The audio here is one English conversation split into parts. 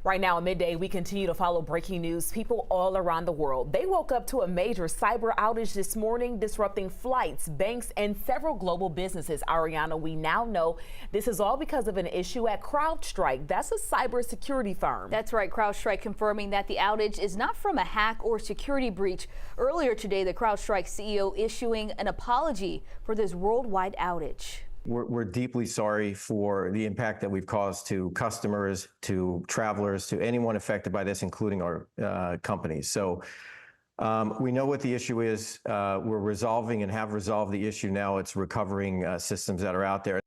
Right now at midday, we continue to follow breaking news. People all around the world, they woke up to a major cyber outage this morning, disrupting flights, banks, and several global businesses. Ariana, we now know this is all because of an issue at CrowdStrike. That's a cybersecurity firm. That's right. CrowdStrike confirming that the outage is not from a hack or security breach. Earlier today, the CrowdStrike CEO issuing an apology for this worldwide outage. We're deeply sorry for the impact that we've caused to customers, to travelers, to anyone affected by this, including our companies. So we know what the issue is. We're resolving and have resolved the issue now. It's recovering systems that are out there.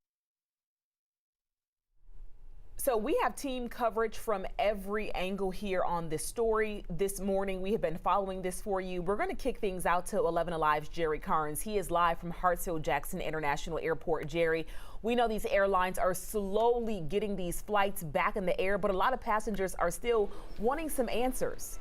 So we have team coverage from every angle here on this story this morning. We have been following this for you. We're going to kick things out to 11 Alive's Jerry Carnes. He is live from Hartsfield-Jackson International Airport. Jerry, we know these airlines are slowly getting these flights back in the air, but a lot of passengers are still wanting some answers.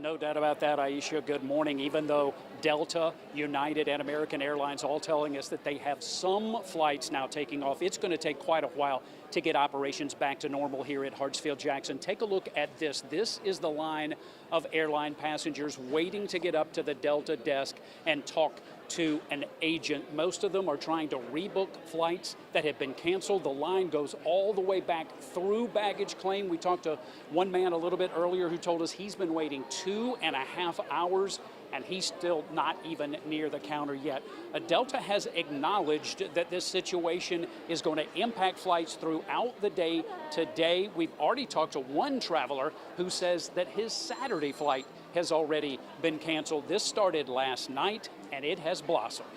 No doubt about that, Aisha. Good morning. Even though Delta, United, and American Airlines all telling us that they have some flights now taking off, it's going to take quite a while to get operations back to normal here at Hartsfield-Jackson. Take a look at this. This is the line of airline passengers waiting to get up to the Delta desk and talk to an agent. Most of them are trying to rebook flights that have been canceled. The line goes all the way back through baggage claim. We talked to one man a little bit earlier who told us he's been waiting 2.5 hours and he's still not even near the counter yet. Delta has acknowledged that this situation is going to impact flights throughout the day today. We've already talked to one traveler who says that his Saturday flight has already been canceled. This started last night and it has blossomed.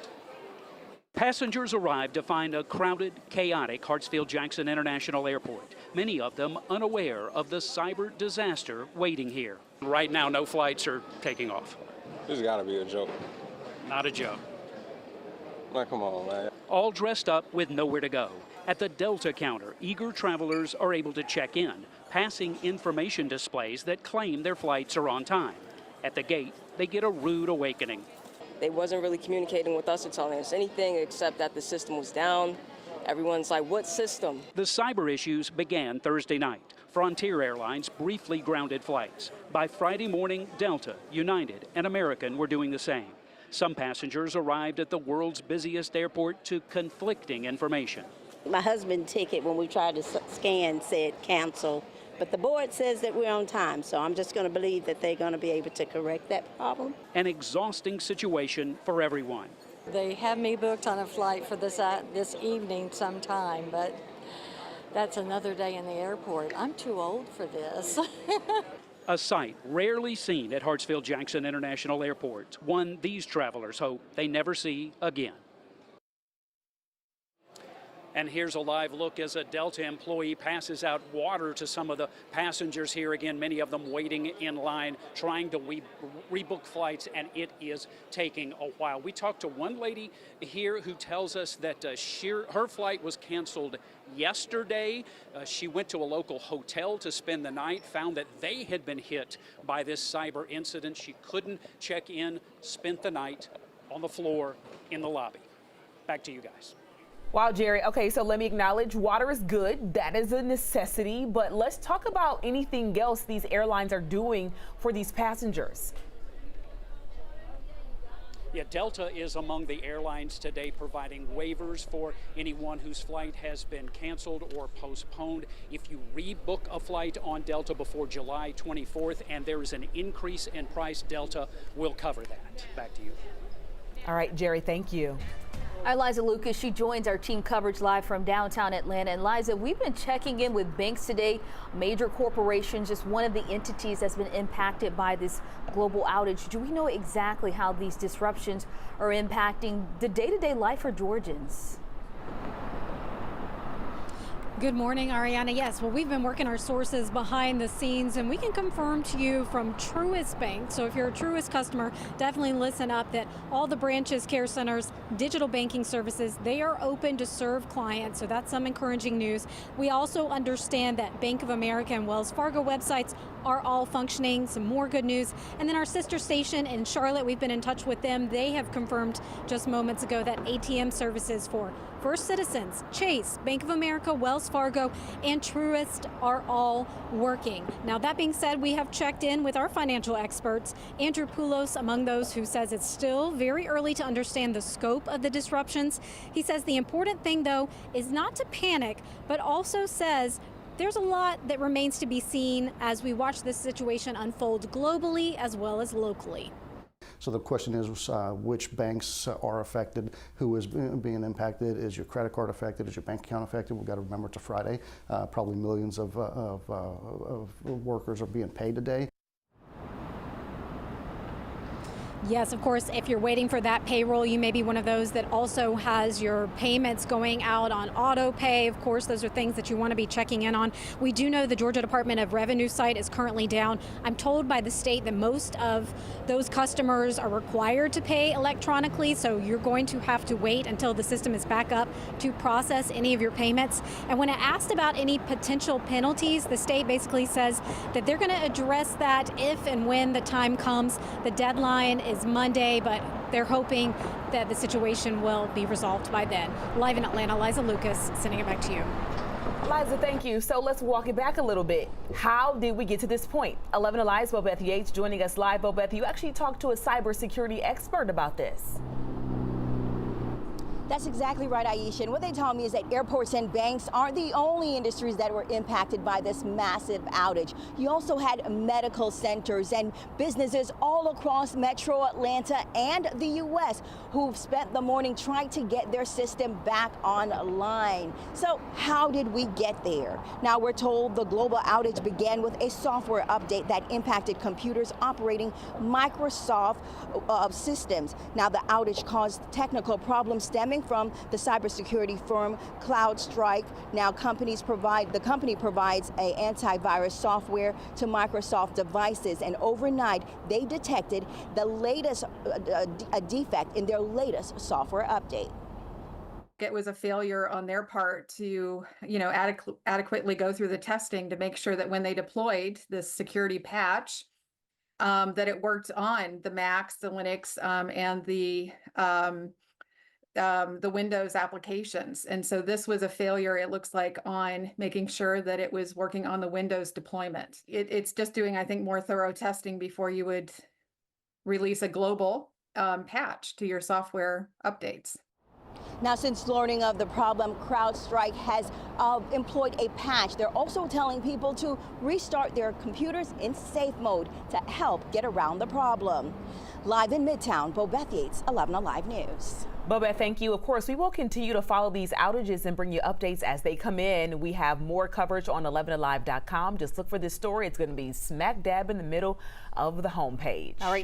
Passengers arrived to find a crowded, chaotic Hartsfield-Jackson International Airport, many of them unaware of the cyber disaster waiting here. Right now, no flights are taking off. This has got to be a joke. Not a joke. Man, come on, man. All dressed up with nowhere to go. At the Delta counter, eager travelers are able to check in, passing information displays that claim their flights are on time. At the gate, they get a rude awakening. They wasn't really communicating with us or telling us anything except that the system was down. Everyone's like, what system? The cyber issues began Thursday night. Frontier Airlines briefly grounded flights. By Friday morning, Delta, United, and American were doing the same. Some passengers arrived at the world's busiest airport to conflicting information. My husband's ticket, when we tried to scan, said cancel, but the board says that we're on time, so I'm just going to believe that they're going to be able to correct that problem. An exhausting situation for everyone. They have me booked on a flight for this evening sometime, but that's another day in the airport. I'm too old for this. A sight rarely seen at Hartsfield-Jackson International Airport, one these travelers hope they never see again. And here's a live look as a Delta employee passes out water to some of the passengers here. Again, many of them waiting in line, trying to rebook flights, and it is taking a while. We talked to one lady here who tells us that her flight was canceled yesterday. She went to a local hotel to spend the night, found that they had been hit by this cyber incident. She couldn't check in, spent the night on the floor in the lobby. Back to you guys. Wow, Jerry. Okay, so let me acknowledge water is good. That is a necessity. But let's talk about anything else these airlines are doing for these passengers. Yeah, Delta is among the airlines today providing waivers for anyone whose flight has been canceled or postponed. If you rebook a flight on Delta before July 24th and there is an increase in price, Delta will cover that. Back to you. All right, Jerry, thank you. Liza Lucas, she joins our team coverage live from downtown Atlanta. And Liza, we've been checking in with banks today, major corporations, just one of the entities that's been impacted by this global outage. Do we know exactly how these disruptions are impacting the day-to-day life for Georgians? Good morning, Ariana. Yes, well, we've been working our sources behind the scenes, and we can confirm to you from Truist Bank. So if you're a Truist customer, definitely listen up that all the branches, care centers, digital banking services, they are open to serve clients. So that's some encouraging news. We also understand that Bank of America and Wells Fargo websites are all functioning. Some more good news. And then our sister station in Charlotte, we've been in touch with them. They have confirmed just moments ago that ATM services for First Citizens, Chase, Bank of America, Wells Fargo, and Truist are all working. Now, that being said, we have checked in with our financial experts. Andrew Poulos among those who says it's still very early to understand the scope of the disruptions. He says the important thing, though, is not to panic, but also says there's a lot that remains to be seen as we watch this situation unfold globally as well as locally. So the question is which banks are affected, who is being impacted, is your credit card affected, is your bank account affected? We've got to remember it's a Friday. Probably millions of workers are being paid today. Yes, of course, if you're waiting for that payroll, you may be one of those that also has your payments going out on auto pay. Of course, those are things that you want to be checking in on. We do know the Georgia Department of Revenue site is currently down. I'm told by the state that most of those customers are required to pay electronically, so you're going to have to wait until the system is back up to process any of your payments. And when I asked about any potential penalties, the state basically says that they're going to address that if and when the time comes. The deadline is Monday, but they're hoping that the situation will be resolved by then. Live in Atlanta, Liza Lucas, sending it back to you. Liza, thank you. So let's walk it back a little bit. How did we get to this point? 11 Alive's Bobeth Yates joining us live. Bobeth, you actually talked to a cybersecurity expert about this. That's exactly right, Aisha. And what they told me is that airports and banks aren't the only industries that were impacted by this massive outage. You also had medical centers and businesses all across Metro Atlanta and the U.S. who've spent the morning trying to get their system back online. So how did we get there? Now, we're told the global outage began with a software update that impacted computers operating Microsoft systems. Now, the outage caused technical problems stemming from the cybersecurity firm CrowdStrike. Now, the company provides an antivirus software to Microsoft devices, and overnight they detected the latest a defect in their latest software update. It was a failure on their part to, adequately go through the testing to make sure that when they deployed this security patch, that it worked on the Macs, the Linux, and the Windows applications. And so this was a failure, it looks like, on making sure that it was working on the Windows deployment. It's just doing, I think, more thorough testing before you would release a global patch to your software updates. Now, since learning of the problem, CrowdStrike has employed a patch. They're also telling people to restart their computers in safe mode to help get around the problem. Live in Midtown, Bobeth Yates, 11 Alive News. Bobeth, thank you. Of course, we will continue to follow these outages and bring you updates as they come in. We have more coverage on 11alive.com. Just look for this story. It's going to be smack dab in the middle of the homepage. All right.